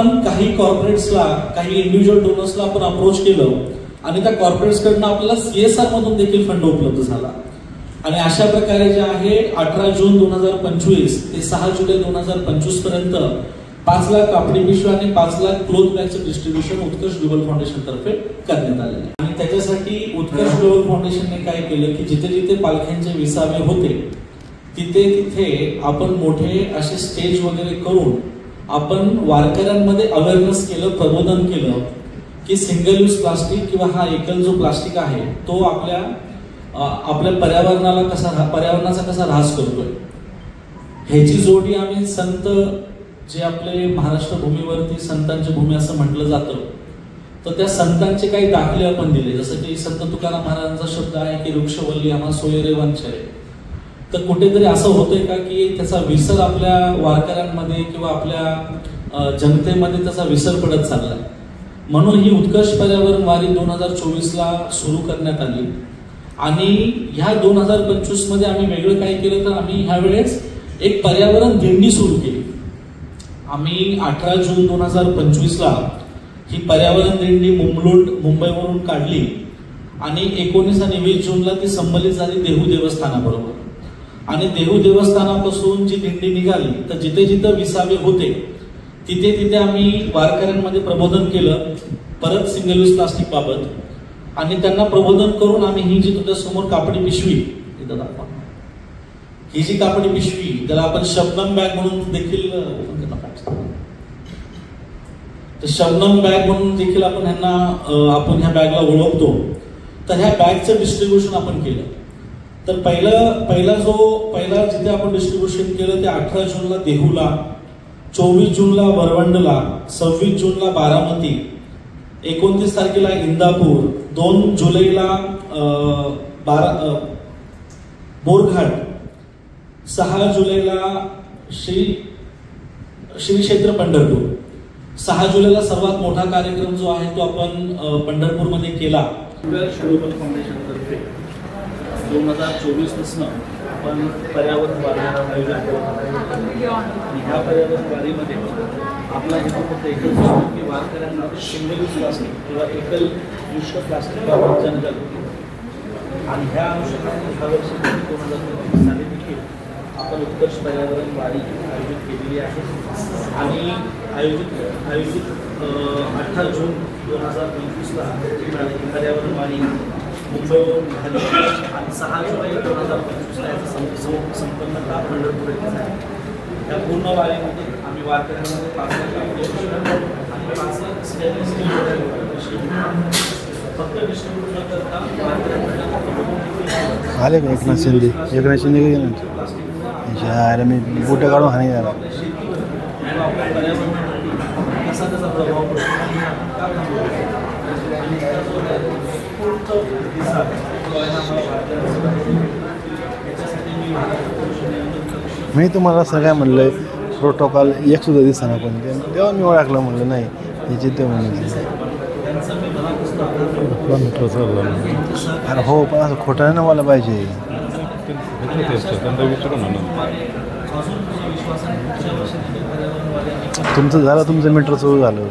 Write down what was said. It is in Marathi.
पण काही कॉर्पोरेट्सला, काही इंडिव्हिज्युअल डोनर्सला आपण अप्रोच केलं आणि त्या कॉर्पोरेट्सकडनं आपल्याला CSR मधून देखील फंड उपलब्ध झाला. आणि अशा प्रकारे जे आहे 18 जून 2025 ते 6 जुलै 2025 पर्यंत 5 लाख कापडी पिशव्या आणि 5 लाख क्लोथ बॅगचं डिस्ट्रीब्युशन उत्कर्ष ग्लोबल फाउंडेशन तर्फे करण्यात आलेलं आहे. आणि त्याच्यासाठी उत्कर्ष ग्लोबल फाउंडेशनने काय केलं की जिथे जिथे पालख्यांचे विसावे होते तिथे तिथे आपण मोठे असे स्टेज वगैरे करून आपण वारकऱ्यांमध्ये अवेअरनेस केलं, प्रबोधन केलं की सिंगल यूज प्लास्टिक किंवा हा एकल जो प्लास्टिक आहे तो आपल्या पर्यावरणाचा कसा ऱ्हास करतोय. ह्याची जोडी आम्ही संत जे आपले महाराष्ट्र भूमीवरती संतांची भूमी असं म्हटलं जातं, तर त्या संतांचे काही दाखले आपण दिले. जसं की संत तुकाराम महाराजांचा शब्द आहे की वृक्षवल्ली आम्हा सोयरे वंचरे. तर कुठेतरी असं होतंय का की त्याचा विसर आपल्या वारकऱ्यांमध्ये किंवा आपल्या जनतेमध्ये त्याचा विसर पडत चाललाय. म्हणून ही उत्कर्ष पर्यावरण वारी 2024 सुरू करण्यात आली. आणि ह्या 2025 मध्ये आम्ही वेगळं काय केलं तर आम्ही ह्या वेळेस एक पर्यावरण दिंडी सुरू केली. आम्ही 18 जून 2025 ही पर्यावरण दिंडी मुंबईवरून काढली आणि 19 आणि 20 जूनला ती संबलित झाली देहू देवस्थानाबरोबर. आणि देहू देवस्थानापासून जी दिंडी निघाली तर जिथे जिथे विसावे होते तिथे तिथे आम्ही वारकऱ्यांमध्ये प्रबोधन केलं परत सिंगल यूज प्लास्टिक बाबत. आणि त्यांना प्रबोधन करून आम्ही ही जी तुझ्या समोर कापडी पिशवी इथं दाखवा, ही जी कापडी पिशवी त्याला आपण शबनम बॅग म्हणून देखील शबनम बॅग म्हणून देखील आपण ह्या बॅगला ओळखतो. तर ह्या बॅगचं डिस्ट्रीब्युशन आपण केलं. तर पहिला जिथे आपण डिस्ट्रीब्युशन केलं ते 18 जूनला देहूला, 24 जूनला वरवंडला, 26 जूनला बारामती, 29 तारखेला इंदापूर, 2 जुलैला बोरघाट, 6 जुलैला श्री क्षेत्र पंढरपूर. 6 जुलैला सर्वात मोठा कार्यक्रम जो आहे तो आपण पंढरपूरमध्ये केला. ग्लोबल फाउंडेशन तर्फे 2024 पासून आपण पर्यावरण वारी आयोजन करत आहोत. आणि ह्या पर्यावरण वारीमध्ये आपला हेतू फक्त एकच असतो की वारकऱ्यांना सिंगल यूज प्लास्टिक किंवा एकल यूज प्लास्टिकबाबत जनजागृती. आणि ह्या अनुषंगाने ह्या वर्षी 2025 साली देखील आपण उत्कर्ष पर्यावरण वारी आयोजित केलेली आहे. आणि आयोजित 18 जून 2025 पर्यावरण वारी मुंबईवरून निघाली आणि 6 जुलै 2025 संपन्नता पंढरपूर येथे झाली. या पूर्ण वारीमध्ये आम्ही वारकऱ्यांमध्ये 5 आणि 5 स्टेनलेस स्टील फक्त डिस्ट्रीब्यूट न करता आले का एकनाथ शिंदे मी बुटे काढून हानी झाला. कसा त्याचा प्रभाव पडतो मी तुम्हाला सगळ्या म्हणलं प्रोटोकॉल एक सुद्धा दिसताना पण तेव्हा मी ओळखलं म्हणलं नाही याची ते अरे हो पण असं खोटं नाही ना मला पाहिजे. तुमचं झालं, तुमचं मीटर सुरू झालं.